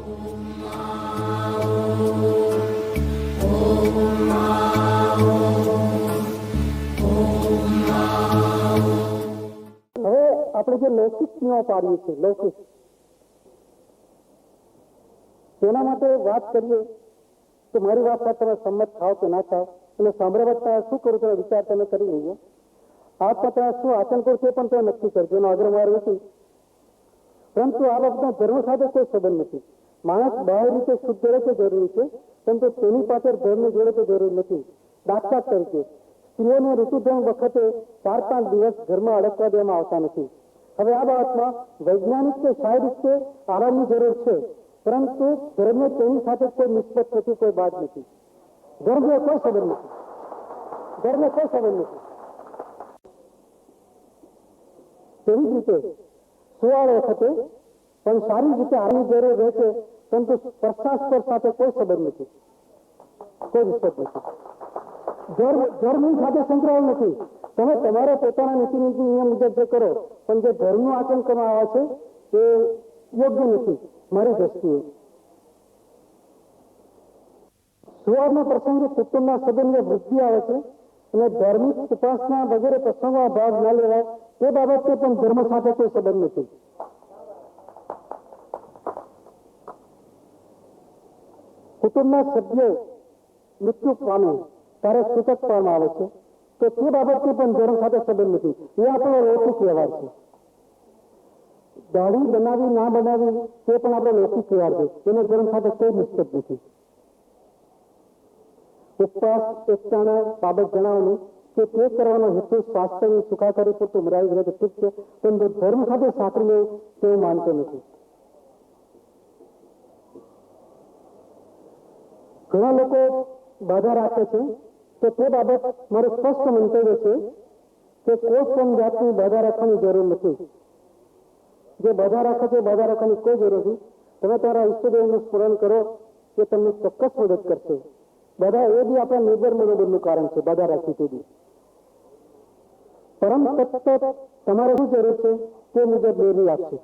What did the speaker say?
હવે આપણે જે લૌકિક નિયમો પાડીએ છીએ, લૌકિક, તેના માટે વાત કરીએ તો મારી વાત સાથે તમે સંમત થાવ કે ના થાવ, એટલે સાંભળવા શું કરું તમે વિચાર તમે કરી લઈએ. આત્મા તમે શું આચરણ કરું તે પણ તમે નક્કી કરજો, એનો આગ્રહ મારો નથી. પરંતુ આ બાબતના ધર્મ સાથે કોઈ સંબંધ નથી. માણસ બહાર રીતે શુદ્ધ રહે તે જરૂરી છે, પરંતુ તેની પાછળ ધર્મની જોડે તો જરૂર નથી. દાખલા તરીકે સ્ત્રીઓને ઋતુધર્મ વખતે 4-5 દિવસ ઘરમાં અડકવા દેવામાં આવતા નથી. હવે આ બાબતમાં વૈજ્ઞાનિક કે શારીરિક કે આરામની જરૂર છે, પરંતુ ધર્મને તેની સાથે કોઈ નિસ્બત નથી, કોઈ બાદ નથી. ધર્મને કોઈ સંબંધ નથી, ધર્મને કોઈ સંબંધ નથી. તેવી જ રીતે સુવાળ વખતે પણ સારી રીતે આરામની જરૂર રહેશે, પરંતુ સ્પર્શાસ્પર્શ સાથે કોઈ સંબંધ નથી, કોઈ નિસ્બત નથી. ધર્મની સાથે સંકળાયેલ નથી. તમે તમારા પોતાના નીતિ નિયમ મુજબ જે કરો, પણ જે ધર્મનું આચરણ કરવામાં આવે છે તે યોગ્ય નથી મારી દ્રષ્ટિએ. સુવાળના પ્રસંગે કુટુંબના સંબંધને વૃદ્ધિ આવે છે અને ધાર્મિક ઉપાસના વગેરે પ્રસંગોમાં ભાગ ન લેવાય તે બાબતે પણ ધર્મ સાથે કોઈ સંબંધ નથી. કુટુંબના સભ્યો મૃત્યુ પામે ત્યારે સૂતક પાડવામાં આવે છે, તો તે બાબતથી પણ ધર્મ સાથે સંબંધ નથી. એ આપણો લૌકિક વ્યવહાર છે. દાઢી બનાવી ના બનાવી તે પણ આપણો લૌકિક વ્યવહાર છે, તેને ધર્મ સાથે કોઈ નિસ્બત નથી. ઉપવાસ એકતાના બાબત જણાવવાનું કે તે કરવાનો હેતુ સ્વાસ્થ્યની સુખાકારી પૂરતું મર્યાદિત રહે તો ઠીક છે, પરંતુ ધર્મ સાથે સાંકળી લેવું તેવું માનતો નથી. ઘણા લોકો બાધા રાખે છે, તો તે બાબત મારું સ્પષ્ટ મંતવ્ય છે કે કોઈ પણ જાતની બાધા રાખવાની જરૂર નથી. જે બાધા રાખે છે બાધા રાખવાની કોઈ જરૂર નથી. તમે તમારા ઈષ્ટદેવનું સ્મરણ કરો, એ તમને ચોક્કસ મદદ કરશે. બધા એ બી આપણા નિર્ભર મનોબળનું કારણ છે, બાધા રાખી તે બી. પરમ તત્વ તમારે શું જરૂર છે તે મુજબ મેળવી આપશે.